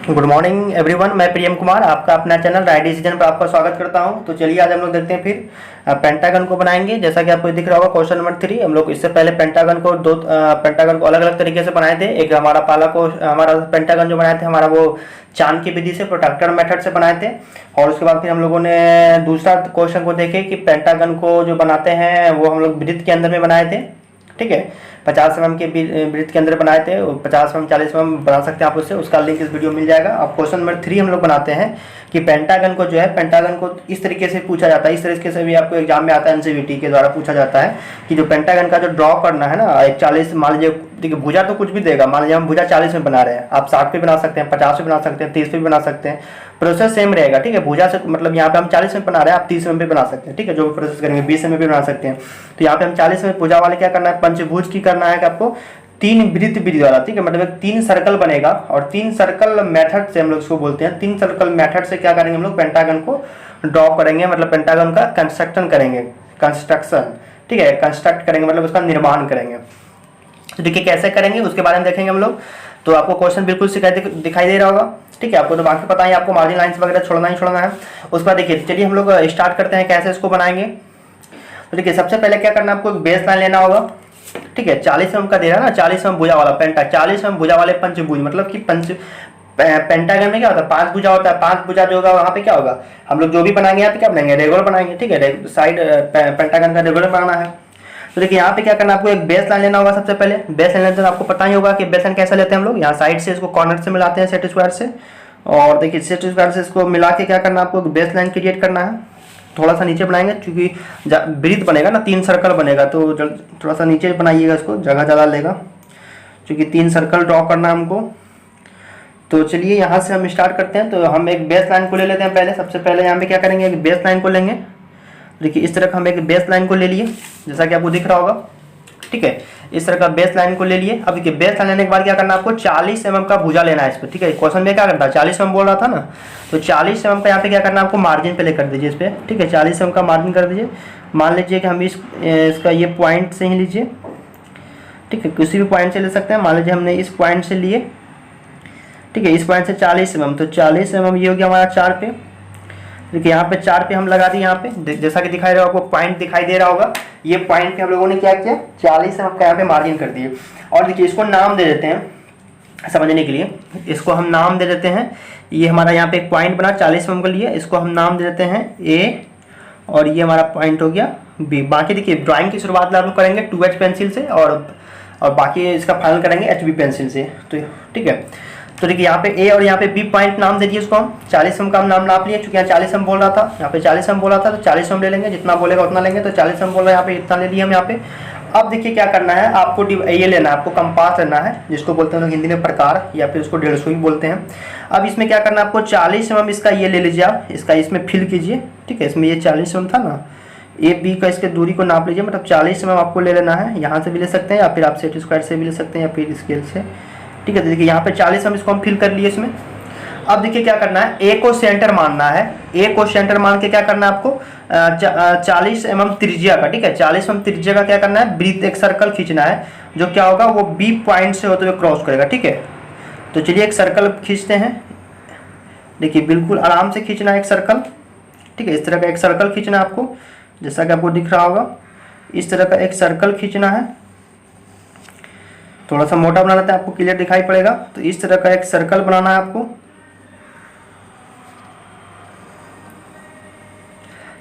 Good morning everyone, मैं प्रियम कुमार आपका अपना चैनल राइट डिसीजन पर आपका स्वागत करता हूं। तो चलिए आज हम लोग देखते हैं फिर पेंटागन को बनाएंगे। जैसा कि आपको दिख रहा होगा क्वेश्चन नंबर 3। हम लोग इससे पहले पेंटागन को अलग अलग तरीके से बनाए थे। एक हमारा हमारा पेंटागन जो बनाए थे हमारा वो चांद की विधि से, प्रोट्रैक्टर मेथड से बनाए थे। और उसके बाद फिर हम लोगों ने दूसरा क्वेश्चन को देखे कि पेंटागन को जो बनाते हैं वो हम लोग वृत्त के अंदर में बनाए थे। ठीक है, 50 mm के वृत्त के अंदर बनाए थे। 50 mm 40 mm बना सकते हैं आप उससे, उसका लिंक इस वीडियो में मिल जाएगा। अब क्वेश्चन नंबर 3 हम लोग बनाते हैं कि पेंटागन को जो है, पेंटागन को इस तरीके से पूछा जाता है, इस तरीके से भी आपको एग्जाम में आता है, एनसीवीटी के द्वारा पूछा जाता है कि जो पेंटागन का जो ड्रॉ करना है ना, एक 40 मान लीजिए, देखिए भुजा तो कुछ भी देगा। मान लीजिए हम भुजा 40 में बना रहे हैं, आप 60 पे बना सकते हैं, 50 पे बना सकते हैं, 30 पे भी बना सकते हैं। प्रोसेस सेम रहेगा। ठीक है, भुजा से मतलब यहाँ पे हम 40 में बना रहे हैं, आप 30 में भी बना सकते हैं। ठीक है, जो भी प्रोसेस करेंगे 20 में भी बना सकते हैं। तो यहाँ पे हम 40 में भुजा वाले क्या करना है, पंचभुज की करना है कि आपको 3 वृत्त विधि द्वारा। ठीक है, मतलब 3 सर्कल बनेगा और 3 सर्कल मेथड से हम लोग इसको बोलते हैं। 3 सर्कल मेथड से क्या करेंगे हम लोग, पेंटागन को ड्रॉ करेंगे, मतलब पेंटागन का कंस्ट्रक्शन करेंगे। कंस्ट्रक्शन, ठीक है, कंस्ट्रक्ट करेंगे मतलब उसका निर्माण करेंगे। तो देखिए कैसे करेंगे उसके बारे में देखेंगे हम लोग। तो आपको क्वेश्चन बिल्कुल दिखाई दे रहा होगा। ठीक है, आपको तो बाकी पता है, आपको मार्जिन लाइंस वगैरह छोड़ना ही छोड़ना है। उसके बाद देखिए चलिए हम लोग स्टार्ट करते हैं कैसे इसको बनाएंगे। तो देखिए सबसे पहले क्या करना है, आपको एक बेस लाइन लेना होगा। ठीक है, 40 mm का दे रहा है ना, 40 mm भुजा वाला 40 mm भुजा वाले पंचभुज, मतलब कि पेंटागन में क्या होता है, 5 भुजा होता है। 5 भुजा जो होगा वहाँ पे क्या होगा, हम लोग जो भी बनाएंगे यहाँ पे क्या बनाएंगे, रेगुलर बनाएंगे। ठीक है, साइड पेंटागन का रेगुलर बनाना है। तो देखिए यहाँ पे क्या करना है, आपको एक बेस लाइन लेना होगा। सबसे पहले बेस लाइन तो आपको पता ही होगा कि बेस लाइन कैसे लेते हैं हम लोग, यहाँ साइड से इसको कॉर्नर से मिलाते हैं सेट स्क्वायर से। और देखिए सेट स्क्वायर से इसको मिला के क्या करना है, आपको बेस लाइन क्रिएट करना है। थोड़ा सा नीचे बनाएंगे क्योंकि वृत्त बनेगा ना, 3 सर्कल बनेगा, तो थोड़ा सा नीचे बनाइएगा, इसको जगह ज़्यादा लेगा क्योंकि 3 सर्कल ड्रॉ करना है हमको। तो चलिए यहाँ से हम स्टार्ट करते हैं। तो हम एक बेस लाइन को ले लेते हैं पहले। सबसे पहले यहाँ पे क्या करेंगे, एक बेस लाइन को लेंगे। देखिए इस तरह का हम एक बेस लाइन को ले लिए, जैसा कि आपको दिख रहा होगा। ठीक है, इस तरह का बेस लाइन को ले लिए। अब देखिए बेस लाइन लेने के बाद क्या करना है, आपको 40 mm का भुजा लेना है इस पर। ठीक है, क्वेश्चन में क्या करता है, 40 mm बोल रहा था ना, तो 40 mm का यहाँ पे क्या करना है, आपको मार्जिन पे ले कर दीजिए इस पर। ठीक है, 40 mm का मार्जिन कर दीजिए। मान लीजिए कि हम इसका ये पॉइंट से ही लीजिए। ठीक है, किसी भी पॉइंट से ले सकते हैं। मान लीजिए हमने इस पॉइंट से लिए। ठीक है, इस पॉइंट से 40 mm, तो 40 mm ये हो गया हमारा 4 पे। देखिए यहाँ पे 4 पे हम लगा दिए। यहाँ पे जैसा कि दिखाई दे रहा होगा, आपको पॉइंट दिखाई दे रहा होगा। ये पॉइंट पे हम लोगों ने क्या किया, 40 mm का यहाँ पे मार्जिन कर दिए। और देखिए इसको नाम दे देते हैं समझने के लिए, इसको हम नाम दे देते हैं। ये हमारा यहाँ पे एक पॉइंट बना 40 mm के लिए, इसको हम नाम दे देते हैं ए, और ये हमारा पॉइंट हो गया बी। बाकी देखिए ड्राइंग की शुरुआत हम लोग करेंगे 2H पेंसिल से, और बाकी इसका फाइनल करेंगे HB पेंसिल से। तो ठीक है, तो देखिए यहाँ पे ए और यहाँ पे बी पॉइंट नाम दे दिए उसको हम। 40 mm का हम नाम नाप लिए, क्योंकि यहाँ 40 mm बोल रहा था, यहाँ पे 40 mm बोल रहा था, तो 40 mm ले लेंगे, जितना बोलेगा उतना लेंगे। तो 40 mm बोल रहा है यहाँ पे, इतना ले लिया हम यहाँ पे। अब देखिए क्या करना है, आपको ये लेना है, आपको कंपास लेना है, जिसको बोलते हैं लोग हिंदी में प्रकार, या फिर उसको 150 भी बोलते हैं। अब इसमें क्या करना है, आपको 40 mm इसका ये ले लीजिए आप, इसका इसमें फिल कीजिए। ठीक है, इसमें ये 40 mm था ना, ए बी का इसके दूरी को नाप लीजिए, मतलब 40 mm आपको ले लेना है। यहाँ से भी ले सकते हैं, या फिर आप सेट स्क्वायर से भी ले सकते हैं, या फिर स्केल से। ठीक है, तो देखिए यहाँ पे 40 हम इसको हम फिल कर लिए इसमें। अब देखिए क्या करना है, ए को सेंटर मानना है। ए को सेंटर मान के क्या करना है आपको, 40 mm त्रिज्या का। ठीक है, 40 mm त्रिज्या का क्या करना है, वृत्त एक सर्कल खींचना है, जो क्या होगा वो बी पॉइंट से होते हुए क्रॉस करेगा। ठीक है, तो चलिए एक सर्कल खींचते हैं। देखिए बिल्कुल आराम से खींचना है एक सर्कल। ठीक है, इस तरह का एक सर्कल खींचना है आपको, जैसा कि आपको दिख रहा होगा। इस तरह का एक सर्कल खींचना है, थोड़ा सा मोटा बनाना था, आपको क्लियर दिखाई पड़ेगा। तो इस तरह का एक सर्कल बनाना है आपको।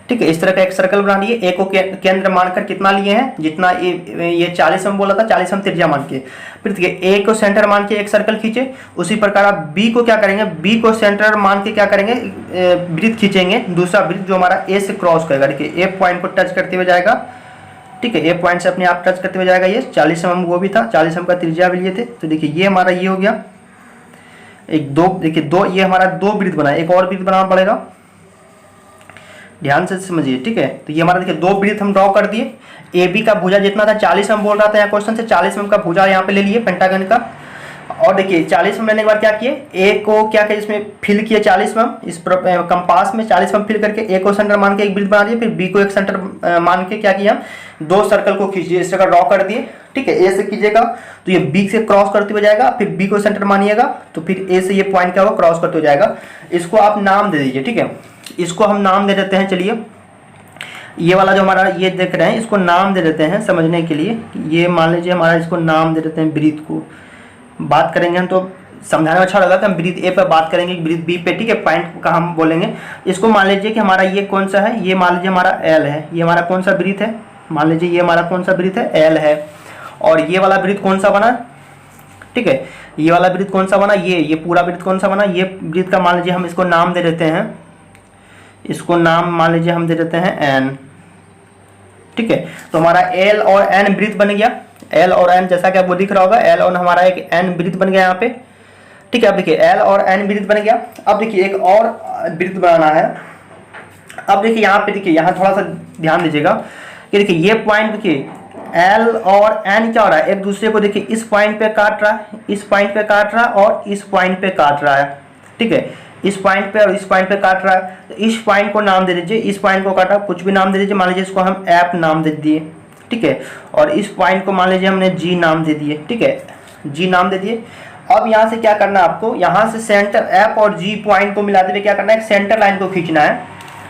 ठीक है, इस तरह का एक सर्कल बना लिए। ए को केंद्र मानकर कितना लिए हैं, जितना ये 40 mm बोला था, 40 mm त्रिज्या मान के। फिर देखिए ए को सेंटर मान के एक सर्कल खींचे। उसी प्रकार आप बी को क्या करेंगे, बी को सेंटर मान के क्या करेंगे, वृत्त खींचेंगे, दूसरा वृत्त जो हमारा ए से क्रॉस करेगा। देखिए ए पॉइंट को टच करते हुए जाएगा। ठीक है, ए पॉइंट से अपने आप टच करते हुए जाएगा। ये 40 mm वो भी था, 40 mm का त्रिज्या भी लिए थे। तो देखिए ये हमारा ये हो गया एक दो, देखिए दो, ये हमारा 2 वृत्त बना, एक और वृत्त बनाना पड़ेगा, ध्यान से समझिए। ठीक है, तो ये हमारा देखिए 2 वृत्त हम ड्रॉ कर दिए। ए बी का भुजा जितना था 40 mm बोल रहा था, यहाँ क्वेश्चन से 40 mm का भुजा यहाँ पे ले लिए पेंटागन का। और देखिए 40 mm लेने के बाद क्या किए, ए को क्या किया इसमें फिल किए 40 mm, इस कंपास में 40 mm फिल करके ए को सेंटर मान के एक वृत्त बना दिए, फिर बी को एक सेंटर मान के क्या किया, दो सर्कल को खींचिए, इस तरह ड्रॉ कर दिए। ठीक है, ए से कीजिएगा तो ये बी से क्रॉस करते हुए जाएगा, फिर बी को सेंटर मानिएगा तो फिर ए से ये पॉइंट क्या होगा, क्रॉस करते हुए जाएगा। इसको आप नाम दे दीजिए। ठीक है, इसको हम नाम दे देते हैं, चलिए ये वाला जो हमारा ये देख रहे हैं इसको नाम दे देते हैं समझने के लिए। ये मान लीजिए हमारा, इसको नाम दे देते हैं वृत्त को। बात करेंगे हम तो समझाने में अच्छा लगा कि हम वृत्त ए पर बात करेंगे, वृत्त बी पे। ठीक है, पॉइंट का हम बोलेंगे। इसको मान लीजिए कि हमारा ये कौन सा है, ये मान लीजिए हमारा एल है, ये हमारा कौन सा वृत्त है, मान लीजिए ये हमारा कौन सा वृत्त है, एल है। और ये वाला वृत्त कौन सा बना, ठीक है, ये वाला वृत्त कौन सा बना, ये पूरा वृत्त कौन सा बना, ये वृत्त का मान लीजिए हम इसको नाम दे देते हैं, इसको नाम मान लीजिए हम दे देते हैं एन। ठीक है, तो हमारा एल और एन वृत्त बन गया। एल और एन जैसा कि आपको दिख रहा होगा, एल और हमारा एक एन वृत्त बन गया यहाँ पे। ठीक है, अब देखिए एल और एन वृत्त बन गया। अब देखिए एक और वृत्त बनाना है। अब देखिए यहाँ पे, देखिए यहाँ थोड़ा सा ध्यान दीजिएगा कि देखिए ये पॉइंट, देखिए एल और एन क्या हो रहा है, एक दूसरे को देखिए इस पॉइंट पे काट रहा है, इस पॉइंट पे काट रहा है और इस पॉइंट पे काट रहा है। ठीक है, इस पॉइंट पे और इस पॉइंट पे काट रहा है। तो इस पॉइंट को नाम दे दीजिए, इस पॉइंट को काटा कुछ भी नाम दे दीजिए, मान लीजिए इसको हम एप नाम दे दिए। ठीक है, और इस पॉइंट को मान लीजिए हमने जी नाम दे दिए। ठीक है, जी नाम दे दिए। अब यहाँ से क्या करना है आपको, यहाँ से सेंटर एप और जी पॉइंट को मिलाते हुए क्या करना है, एक सेंटर लाइन को खींचना है।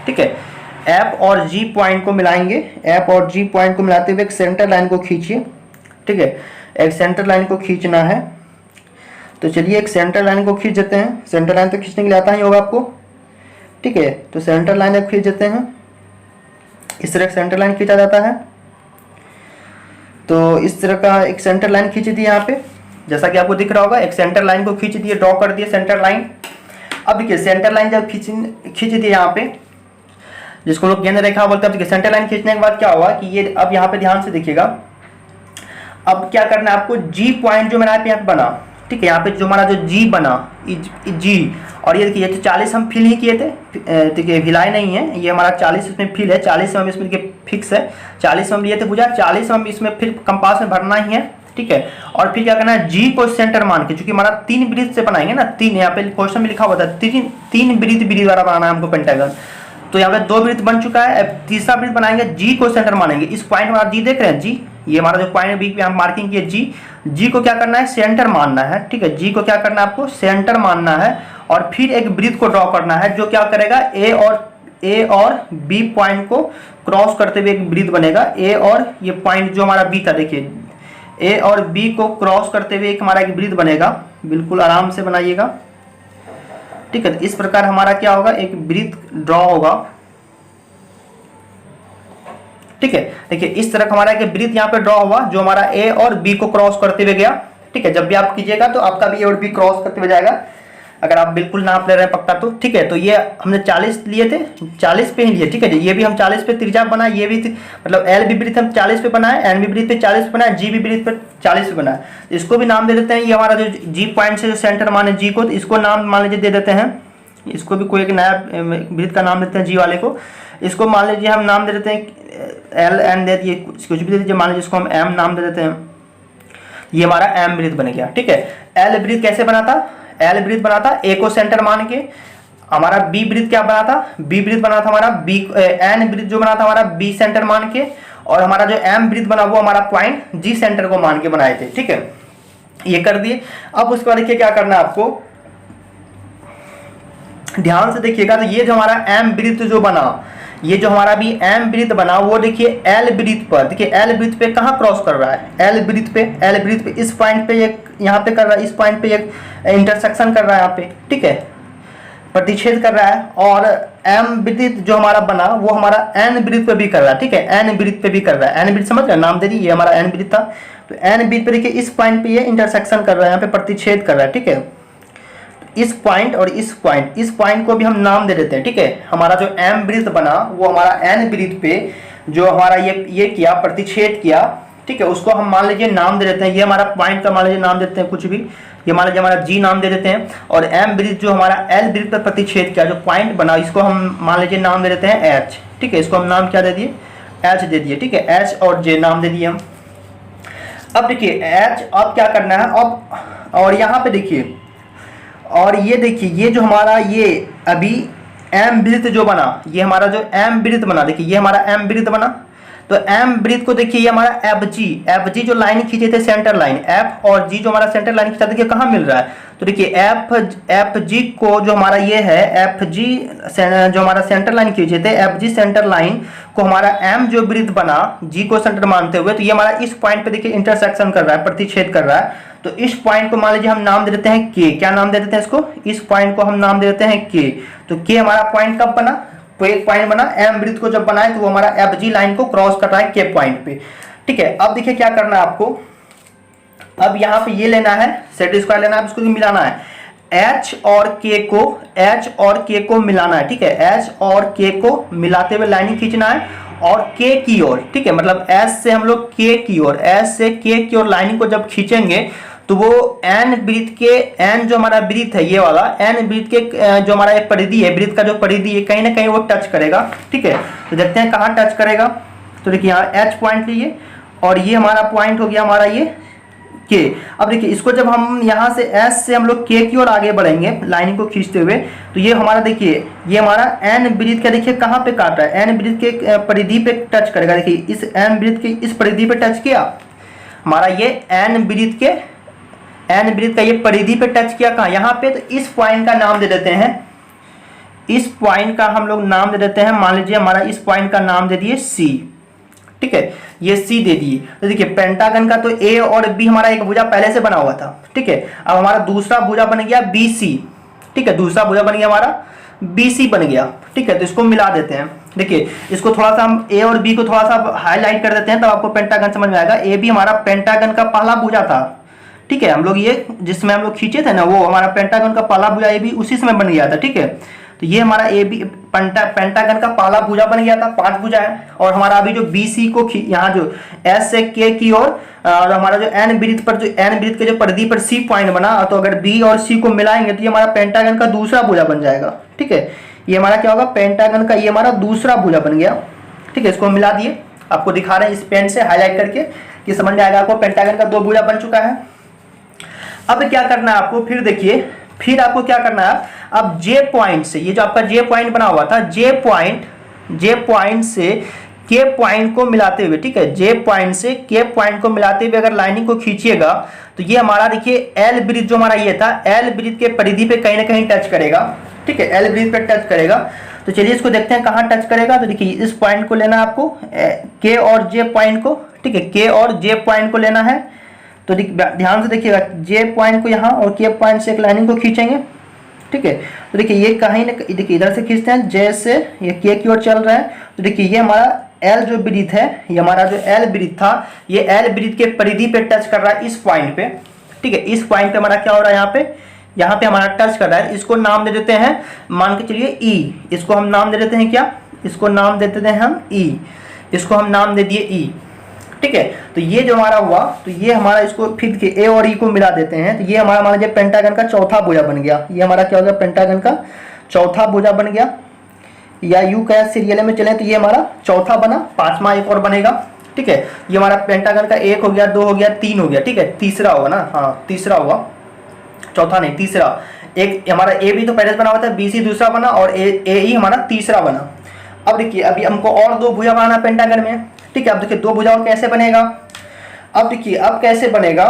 ठीक है, एप और जी पॉइंट को मिलाएंगे, एप और जी पॉइंट को मिलाते हुए एक सेंटर लाइन को खींचिए। ठीक है, एक सेंटर लाइन को खींचना है। तो चलिए एक सेंटर लाइन को खींच देते हैं। सेंटर लाइन तो खींचने के लिए आता ही होगा आपको। ठीक है, तो सेंटर लाइन अब खींच देते हैं। इस तरह सेंटर लाइन खींचा जाता है। तो इस तरह का एक सेंटर लाइन खींच दी यहाँ पे, जैसा कि आपको दिख रहा होगा। एक सेंटर लाइन को खींच दिए, ड्रॉ कर दिए सेंटर लाइन। अब देखिए सेंटर लाइन जब खींच दिए यहाँ पे, जिसको लोग केंद्र रेखा बोलते हैं। सेंटर लाइन खींचने के बाद क्या हुआ कि ये, अब यहाँ पे ध्यान से देखिएगा, अब क्या करना है आपको, जी पॉइंट जो मेरा यहाँ पे बना। ठीक है, यहाँ पे जो हमारा जो जी बना, जी, और ये देखिए ये तो 40 हम फिल ही किए थे। देखिए हिलाए नहीं है, ये हमारा 40 इसमें फिल है, 40 हम इसमें फिक्स है, 40 हम लिए थे बुझा, 40 हम इसमें फिर कंपास में भरना ही है। ठीक है, और फिर क्या करना है, जी को सेंटर मान के, चूंकि हमारा 3 वृत्त से बनाएंगे ना, 3, यहाँ पे क्वेश्चन में लिखा हुआ था 3 वृत्त द्वारा बनाना है हमको पेंटागन। तो यहाँ पे 2 वृत्त बन चुका है, अब तीसरा वृत्त बनाएंगे, जी को सेंटर मानेंगे। इस पॉइंट में आप जी देख रहे हैं, जी, ये हमारा जो पॉइंट बी पे हम मार्किंग किए, जी को क्या करना है, सेंटर मानना है। ठीक है, जी को क्या करना है आपको, सेंटर मानना है। और फिर एक वृत्त को ड्रॉ करना है जो क्या करेगा, ए और बी पॉइंट को क्रॉस करते हुए एक वृत्त बनेगा। ए और ये पॉइंट जो हमारा बी था, देखिए ए और बी को क्रॉस करते हुए एक हमारा एक वृत्त बनेगा। बिल्कुल आराम से बनाइएगा। ठीक है, तो इस प्रकार हमारा क्या होगा, एक वृत्त ड्रॉ होगा। ठीक है, देखिए इस तरह हमारा एक वृत्त यहाँ पे ड्रॉ हुआ जो हमारा ए और बी को क्रॉस करते हुए गया। ठीक है, जब भी आप कीजिएगा तो आपका भी ए और बी क्रॉस करते हुए जाएगा, अगर आप बिल्कुल नाप ले रहे हैं पक्का तो। ठीक है, तो ये हमने 40 लिए थे, 40 पे ही लिए। ठीक है जी, ये भी हम 40 पे त्रिज्या बनाए, ये भी मतलब एल भी वृत्त हम 40 पे बनाए, एन भी वृत्त पे 40 पे बनाए, जी भी वृत्त पे 40 पे बनाए। इसको भी नाम दे देते हैं। ये हमारा जो जी पॉइंट से जो सेंटर माने जी को, तो इसको नाम मान लीजिए दे देते हैं। इसको भी कोई एक नया वृत्त का नाम देते हैं जी वाले को। इसको मान लीजिए हम नाम दे देते हैं एल एन दे दिए, कुछ भी दे दीजिए, मान लीजिए इसको हम एम नाम दे देते हैं। ये हमारा एम वृत्त बन गया। ठीक है, एल वृत्त कैसे बना था, एल वृत्त बना था ए को सेंटर मान के। हमारा बी वृत्त क्या बना था, बी वृत्त बना था हमारा बी, एन वृत्त जो बना था हमारा बी सेंटर मान के। और हमारा जो एम वृत्त बना वो हमारा पॉइंट जी सेंटर को मान के बनाए थे। ठीक है, ये कर दिए। अब उसके बाद देखिए क्या करना है आपको, ध्यान से देखिएगा। तो ये जो हमारा एम वृत्त जो बना, ये जो हमारा भी एम वृत्त बना, वो देखिए एल वृत्त पर, देखिए एल वृत्त पे कहाँ क्रॉस कर रहा है, एल वृत्त पे इस पॉइंट पे एक यहाँ पे कर रहा है, इस पॉइंट पे एक इंटरसेक्शन कर रहा है यहाँ पे। ठीक है, प्रतिच्छेद कर रहा है। और एम वृत्त जो हमारा बना वो हमारा एन वृत्त पे भी कर रहा है। ठीक है, एन वृत्त पे भी कर रहा है। एन वृत्त समझ रहे, नाम दे दी, ये हमारा एन वृत्त था। तो एन वृत्त पे देखिए इस पॉइंट पे ये इंटरसेक्शन कर रहा है, यहाँ पे प्रतिच्छेद कर रहा है। ठीक है, इस पॉइंट और इस पॉइंट को भी हम नाम दे देते हैं। ठीक है, हमारा जो एम वृत्त बना वो हमारा एन वृत्त पे जो हमारा ये किया, प्रतिच्छेद किया। ठीक है, उसको हम मान लीजिए नाम दे देते हैं। ये हमारा पॉइंट का मान लीजिए नाम देते हैं कुछ भी, ये मान लीजिए हमारा जी नाम दे देते हैं। और एम वृत्त जो हमारा एल वृत्त पर प्रतिच्छेद किया, जो पॉइंट बना, इसको हम मान लीजिए नाम दे देते हैं एच। ठीक है, इसको हम नाम क्या दे दिए, एच दे दिए। ठीक है, एच और जे नाम दे दिए हम। अब देखिए एच, अब क्या करना है, अब और यहाँ पे देखिए, और ये देखिए ये जो हमारा ये अभी एम वृत्त जो बना, ये हमारा जो एम वृत्त बना, देखिए ये हमारा एम वृत्त बना। तो एम वृत्त को देखिए ये हमारा एफ जी जो लाइन खींचे थे सेंटर लाइन, एफ और जी जो हमारा सेंटर लाइन खींचा, देखिए कहाँ मिल रहा है। तो देखिए एफ जी को जो हमारा ये है एफ जी जो हमारा सेंटर लाइन खींचे थे, एफ जी सेंटर लाइन को हमारा एम जो वृत्त बना जी को सेंटर मानते हुए, तो ये हमारा इस पॉइंट पे देखिए इंटरसेक्शन कर रहा है, प्रतिच्छेद कर रहा है। तो इस पॉइंट को मान लीजिए हम नाम दे देते हैं के। क्या नाम दे देते हैं इसको? इस पॉइंट को हम नाम दे देते हैं के। तो के हमारा पॉइंट कब बना? तो एक पॉइंट बना एम वृत्त को जब बनाए तो वो हमारा एफ जी लाइन को क्रॉस कर रहा है के पॉइंट पे। ठीक है, अब देखिए क्या करना है आपको, अब यहाँ पे ये लेना है सेट स्क्वायर लेना है, इसको मिलाना है H और K को मिलाना है। ठीक है, H और K को मिलाते हुए लाइनिंग खींचना है और K की ओर, ठीक है, मतलब S से हम लोग K की ओर, S से K की ओर लाइनिंग को जब खींचेंगे तो वो N वृत्त के, N जो हमारा वृत्त है ये वाला N वृत्त के जो हमारा एक परिधि है, वृत्त का जो परिधि है कहीं ना कहीं वो टच करेगा। ठीक है, तो देखते हैं कहाँ टच करेगा। तो देखिए यहाँ H पॉइंट लीजिए और ये हमारा पॉइंट हो गया हमारा ये K। अब देखिए इसको जब हम यहाँ से S से हम लोग K की ओर आगे बढ़ेंगे लाइनिंग को खींचते हुए, तो ये हमारा देखिए ये हमारा N वृत्त का देखिए कहाँ पे काट रहा है, N वृत्त के परिधि पे टच करेगा। देखिए इस N वृत्त के इस परिधि पे टच किया, हमारा ये N वृत्त का ये परिधि पे टच किया कहाँ, यहाँ पे। तो इस पॉइंट का नाम दे देते हैं, इस पॉइंट का हम लोग नाम दे देते हैं, मान लीजिए हमारा इस पॉइंट का नाम दे दिए C। ठीक है, ये C दे दिए। तो देखिए पेंटागन का तो A और B हमारा एक भुजा पहले से बना हुआ था। ठीक है, अब हमारा दूसरा भुजा बन गया BC। ठीक है, दूसरा भुजा बन गया हमारा BC बन गया। ठीक है, तो इसको मिला देते हैं। देखिए इसको थोड़ा सा हम A और B को थोड़ा सा हाईलाइट कर देते हैं, तब आपको पेंटागन समझ में आएगा। AB हमारा पेंटागन का पहला भुजा था। ठीक है, हम लोग ये जिसमें हम लोग खींचे थे ना, वो हमारा पेंटागन का पहला भुजा AB उसी समय बन गया था। ठीक है, तो ये हमारा AB पेंटागन का पहला भुजा बन गया था, 5 भुजा है। और हमारा अभी जो BC को यहाँ जो S से K की ओर और हमारा जो N वृत्त पर, जो N वृत्त के जो परिधि पर C पॉइंट बना, तो अगर B और C को मिलाएंगे तो ये हमारा पेंटागन का दूसरा भुजा बन जाएगा। ठीक है, ये हमारा क्या होगा, पेंटागन का ये हमारा दूसरा भुजा बन गया। ठीक है, इसको मिला दिए, आपको दिखा रहे हैं इस पेन से हाईलाइट करके, ये समझ में आएगा आपको पेंटागन का 2 भुजा बन चुका है। अब क्या करना है आपको, फिर देखिए फिर आपको क्या करना है, अब J पॉइंट से, ये जो आपका J पॉइंट बना हुआ था, J पॉइंट से K पॉइंट को मिलाते हुए, ठीक है, J पॉइंट से K पॉइंट को मिलाते हुए अगर लाइनिंग को खींचिएगा तो ये हमारा देखिए L वृत्त जो हमारा ये था, L वृत्त के परिधि पे कहीं ना कहीं टच करेगा। ठीक है, L वृत्त पे टच करेगा। तो चलिए इसको देखते हैं कहाँ टच करेगा। तो देखिए इस पॉइंट को लेना है आपको, K और J पॉइंट को। ठीक है, K और J पॉइंट को लेना है। तो ध्यान से देखिएगा, J पॉइंट को यहाँ और K पॉइंट से एक लाइनिंग को खींचेंगे। ठीक है, तो देखिए ये कहीं ना, देखिए इधर से खींचते हैं, J से ये K की ओर चल रहा है। तो देखिए ये हमारा L जो वृत्त है, ये हमारा जो L वृत्त था, ये L वृत्त के परिधि पे टच कर रहा है इस पॉइंट पे। ठीक है, इस पॉइंट पे हमारा क्या हो रहा है, यहाँ पे हमारा टच कर रहा है। इसको नाम दे देते हैं, मान के चलिए E। इसको हम नाम दे देते हैं क्या, इसको नाम दे देते हैं हम E। इसको हम नाम दे दिए E। ठीक है, तो ये जो हमारा हुआ, तो ये हमारा इसको फिर A और E को मिला देते हैं। तो ये हमारा मान लीजिए पेंटागन का चौथा भुजा बन गया। ये हमारा क्या हो गया, पेंटागन का चौथा भुजा बन गया, या यूं कहें सीरियल में चले तो ये हमारा चौथा बना, 5वां एक और बनेगा। ठीक है, ये हमारा पेंटागन का 1 हो गया, 2 हो गया, 3 हो गया। ठीक है, तीसरा होगा ना, हाँ तीसरा हुआ, चौथा नहीं तीसरा। एक हमारा A भी तो पहले से बना हुआ था, BC दूसरा बना और AE हमारा तीसरा बना। अब देखिए अभी हमको और 2 भुजा बनाना पेंटागन में। ठीक है, अब देखिए 2 भुजा और कैसे बनेगा, अब देखिए अब कैसे बनेगा,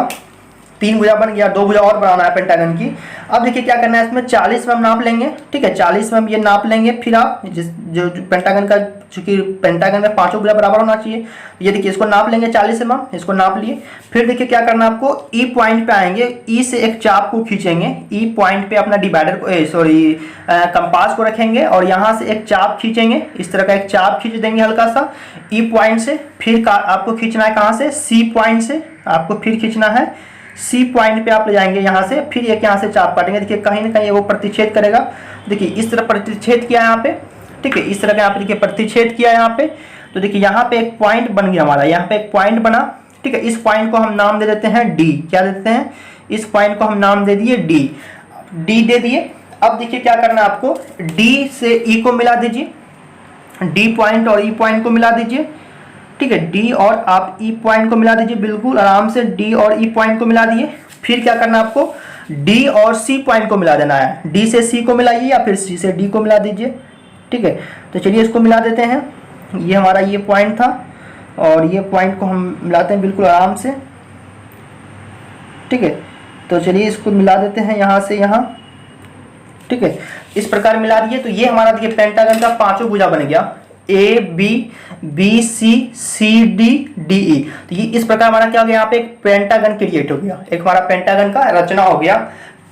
3 भुजा बन गया, 2 भुजा और बनाना है पेंटागन की। अब देखिए क्या करना है, इसमें 40 में हम नाप लेंगे। ठीक है, 40 में हम ये नाप लेंगे। फिर आप जो पेंटागन का, चूंकि पेंटागन में 5 भुजा बराबर होना चाहिए, ये देखिए इसको नाप लेंगे 40 में, हम इसको नाप लिए। फिर देखिए क्या करना है आपको, E पॉइंट पे आएंगे, E से एक चाप को खींचेंगे। E पॉइंट पे अपना डिवाइडर को कंपास को रखेंगे और यहाँ से एक चाप खींचेंगे, इस तरह का एक चाप खींच देंगे हल्का सा E पॉइंट से। फिर आपको खींचना है कहाँ से, C पॉइंट से आपको फिर खींचना है, C पॉइंट पे आप ले जाएंगे यहाँ से। फिर एक यहाँ से चाप काटेंगे, देखिए कहीं ना कहीं वो प्रतिच्छेद करेगा। देखिए इस तरह प्रतिच्छेद किया यहाँ पे। ठीक है, इस तरह का यहाँ पे देखिए प्रतिच्छेद किया यहाँ पे। तो देखिए यहाँ पे एक पॉइंट बन गया हमारा, यहाँ पे एक पॉइंट बना। ठीक है, इस पॉइंट को हम नाम दे देते हैं D। क्या देते हैं, इस पॉइंट को हम नाम दे दिए D दे दिए। अब देखिए क्या करना है आपको, D से E को मिला दीजिए, D पॉइंट और E पॉइंट को मिला दीजिए। ठीक है। डी और आप ई पॉइंट को मिला दीजिए, बिल्कुल आराम से डी और ई पॉइंट को मिला दिए। फिर क्या करना है आपको, डी और सी पॉइंट को मिला देना है। डी से सी को मिलाइए या फिर सी से डी को मिला दीजिए, ठीक है। तो चलिए इसको मिला देते हैं। ये हमारा ये पॉइंट था और ये पॉइंट को हम मिलाते हैं बिल्कुल आराम से, ठीक है। तो चलिए इसको मिला देते हैं यहाँ से यहाँ, ठीक है। इस प्रकार मिला दिए तो ये हमारा देखिए पेंटागन का पांचों भुजा बन गया, A B, B C, C D, D E. तो ये इस प्रकार हमारा क्या हो गया, यहाँ पे एक पेंटागन क्रिएट हो गया, एक हमारा पेंटागन का रचना हो गया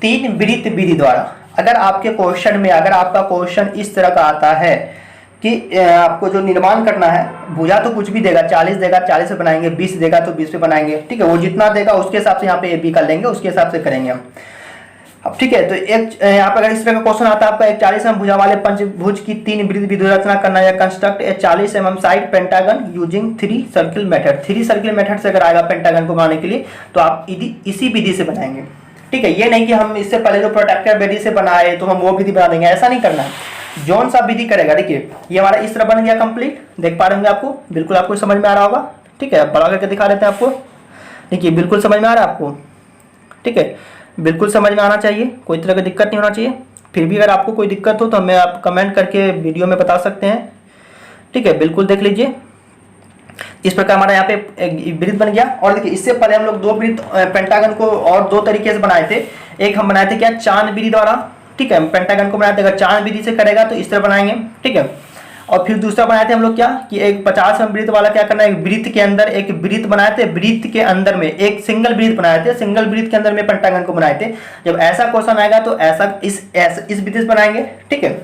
तीन वृत्त विधि द्वारा। अगर आपके क्वेश्चन में, अगर आपका क्वेश्चन इस तरह का आता है कि आपको जो निर्माण करना है, भुजा तो कुछ भी देगा, 40 देगा 40 पे बनाएंगे, 20 देगा तो 20 पे बनाएंगे, ठीक है। वो जितना देगा उसके हिसाब से यहाँ पे ए बी कर लेंगे, उसके हिसाब से करेंगे हम। अब ठीक है, तो एक यहाँ पर अगर इस तरह का क्वेश्चन आता है आपका, एक 40 mm भुजा वाले पंचभुज की तीन वृत्त विधि रचना करना है, कंस्ट्रक्ट ए 40 mm side pentagon using 3 circle method. 3 circle method से अगर आएगा पेंटागन को बनाने के लिए तो आप इसी विधि से बनाएंगे, ठीक है। ये नहीं कि हम इससे पहले जो प्रोटेक्टर विधि से बनाए तो हम वो विधि बना देंगे, ऐसा नहीं करना है। जौन सा विधि करेगा, देखिए ये हमारा इस तरह बन गया कंप्लीट, देख पा रहे होंगे आपको, बिल्कुल आपको समझ में आ रहा होगा, ठीक है। बड़ा करके दिखा देते हैं आपको, देखिए बिल्कुल समझ में आ रहा है आपको, ठीक है। बिल्कुल समझ में आना चाहिए, कोई तरह की दिक्कत नहीं होना चाहिए। फिर भी अगर आपको कोई दिक्कत हो तो हमें आप कमेंट करके वीडियो में बता सकते हैं, ठीक है। बिल्कुल देख लीजिए, इस प्रकार हमारा यहाँ पे एक वृत्त बन गया। और देखिए इससे पहले हम लोग दो वृत्त पेंटागन को और दो तरीके से बनाए थे। एक हम बनाए थे क्या, चांद विधि द्वारा, ठीक है। पेंटागन को बनाए थे, अगर चांद विधि से करेगा तो इस तरह बनाएंगे, ठीक है। और फिर दूसरा बनाए थे हम लोग क्या, कि एक 50 mm वृत्त वाला क्या करना है, एक वृत्त के अंदर एक वृत्त बनाए थे, वृत्त के अंदर में एक सिंगल वृत्त बनाए थे, सिंगल वृत्त के अंदर में पेंटागन को बनाए थे। जब ऐसा क्वेश्चन आएगा तो ऐसा इस विधि से बनाएंगे, ठीक है।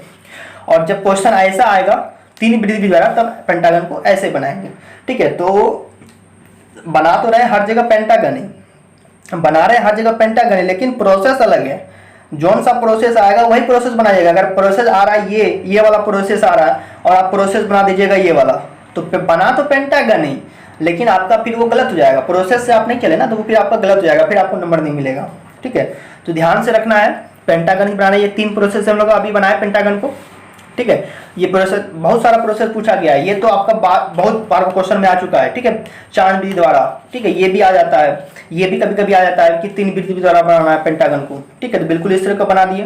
और जब क्वेश्चन ऐसा आएगा तीन वृत्त द्वारा, तब पेंटागन को ऐसे बनाएंगे, ठीक है। तो बना तो रहे हर जगह पेंटागन ही, बना रहे हर जगह पेंटागन ही, लेकिन प्रोसेस अलग है। जौन सा प्रोसेस आएगा वही प्रोसेस बनाइएगा। अगर प्रोसेस आ रहा है ये वाला प्रोसेस आ रहा है और आप प्रोसेस बना दीजिएगा ये वाला, तो बना तो पेंटागन ही, लेकिन आपका फिर वो गलत हो जाएगा। प्रोसेस से आप नहीं चले ना तो वो फिर आपका गलत हो जाएगा, फिर आपको नंबर नहीं मिलेगा, ठीक है। तो ध्यान से रखना है, पेंटागन ही बनाना है। ये 3 प्रोसेस हम लोग अभी बनाए पेंटागन को, ठीक है। ये प्रोसेस बहुत सारा प्रोसेस पूछा गया है, ये तो आपका बहुत बार क्वेश्चन में आ चुका है, ठीक है। चांद विधि द्वारा, ठीक है, ये भी आ जाता है, ये भी कभी कभी आ जाता है कि 3 वृत्त विधि द्वारा बनाना है पेंटागन को, ठीक है। तो बिल्कुल इस तरह का बना दिए,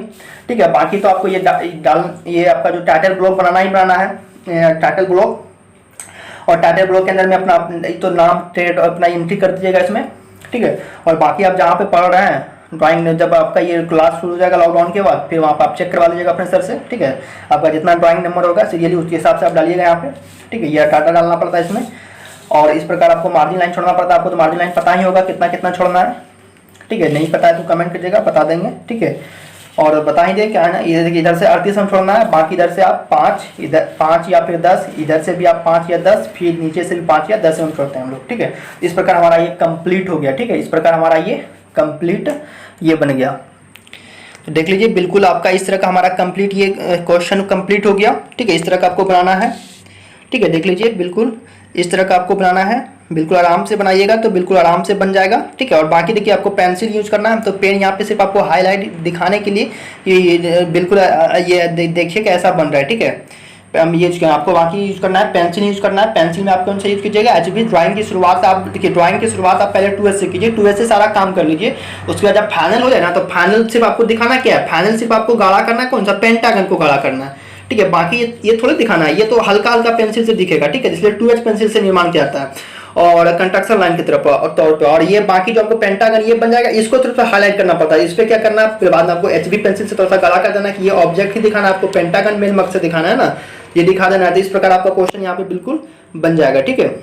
ठीक है। बाकी तो आपको ये आपका जो टाइटल ब्लॉक बनाना ही बनाना है, टाइटल ब्लॉक। और टाइटल ब्लॉक के अंदर में अपना तो नाम ट्रेड अपना एंट्री कर दीजिएगा इसमें, ठीक है। और बाकी आप जहाँ पे पढ़ रहे हैं ड्राइंग, जब आपका ये क्लास शुरू हो जाएगा लॉकडाउन के बाद, फिर वहाँ पर आप चेक करवा लीजिएगा अपने सर से, ठीक है। आपका जितना ड्राइंग नंबर होगा सीरियली उसके हिसाब से आप डालिएगा यहाँ पे, ठीक है। ये डाटा डालना पड़ता है इसमें। और इस प्रकार आपको मार्जिन लाइन छोड़ना पड़ता है। आपको तो मार्जिन लाइन पता ही होगा कितना कितना छोड़ना है, ठीक है। नहीं पता है तो कमेंट कीजिएगा, बता देंगे, ठीक है। और बता ही दे क्या है ना, इधर से 38 हम छोड़ना है, बाकी इधर से आप 5, इधर 5 या फिर 10, इधर से भी आप 5 या 10, फिर नीचे से भी 5 या 10 हम छोड़ते हैं हम लोग, ठीक है। इस प्रकार हमारा ये कंप्लीट हो गया, ठीक है। इस प्रकार हमारा ये कंप्लीट ये बन गया। तो देख लीजिए बिल्कुल आपका इस तरह का हमारा कंप्लीट ये क्वेश्चन कंप्लीट हो गया, ठीक है। इस तरह का आपको बनाना है, ठीक है। देख लीजिए बिल्कुल इस तरह का आपको बनाना है, बिल्कुल आराम से बनाइएगा तो बिल्कुल आराम से बन जाएगा, ठीक है। और बाकी देखिए आपको पेंसिल यूज करना है, तो पेन यहाँ पे सिर्फ आपको हाईलाइट दिखाने के लिए कि बिल्कुल ये देखिए कैसा बन रहा है, ठीक है। हम ये आपको बाकी यूज करना है, पेंसिल यूज करना है। पेंसिल में आप कौन सा यूज कीजिएगा, HB ड्राइंग की शुरुआत आप देखिए, ड्राइंग की शुरुआत आप पहले 2S से कीजिए, 2S से सारा काम कर लीजिए। उसके बाद जब फाइनल हो जाए ना, तो फाइनल सिर्फ आपको दिखाना क्या है, फाइनल सिर्फ आपको गाढ़ा करना है, कौन सा, पेंटागन को गाढ़ा करना है, ठीक है। बाकी ये थोड़ी दिखाना है, ये तो हल्का हल्का पेंसिल से दिखेगा, ठीक है। इसलिए 2H पेंसिल से निर्माण किया जाता है और कंस्ट्रक्शन लाइन की तरफ तौर पे। और ये बाकी जो आपको पेंटागन ये बन जाएगा, इसको थोड़ा सा हाईलाइट करना पड़ता है। इस पर क्या करना है, फिर बाद में आपको HB पेंसिल से थोड़ा सा गाढ़ा कर देना कि ये ऑब्जेक्ट ही दिखाना है आपको, पेंटागन मेन मकसद दिखाना है ना, ये दिखा देना है। तो इस प्रकार आपका क्वेश्चन यहाँ पे बिल्कुल बन जाएगा, ठीक है।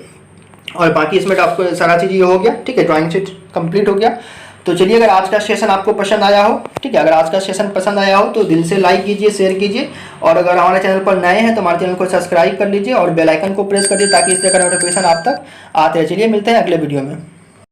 और बाकी इसमें आपको सारा चीज़ ये हो गया, ठीक है। ड्राइंग शीट कंप्लीट हो गया। तो चलिए, अगर आज का सेशन आपको पसंद आया हो, ठीक है, अगर आज का सेशन पसंद आया हो तो दिल से लाइक कीजिए, शेयर कीजिए। और अगर हमारे चैनल पर नए हैं तो हमारे चैनल को सब्सक्राइब कर लीजिए और बेल आइकन को प्रेस कर दीजिए, ताकि इस तरह का नोटिफिकेशन आप तक आते रहे। चलिए मिलते हैं अगले वीडियो में।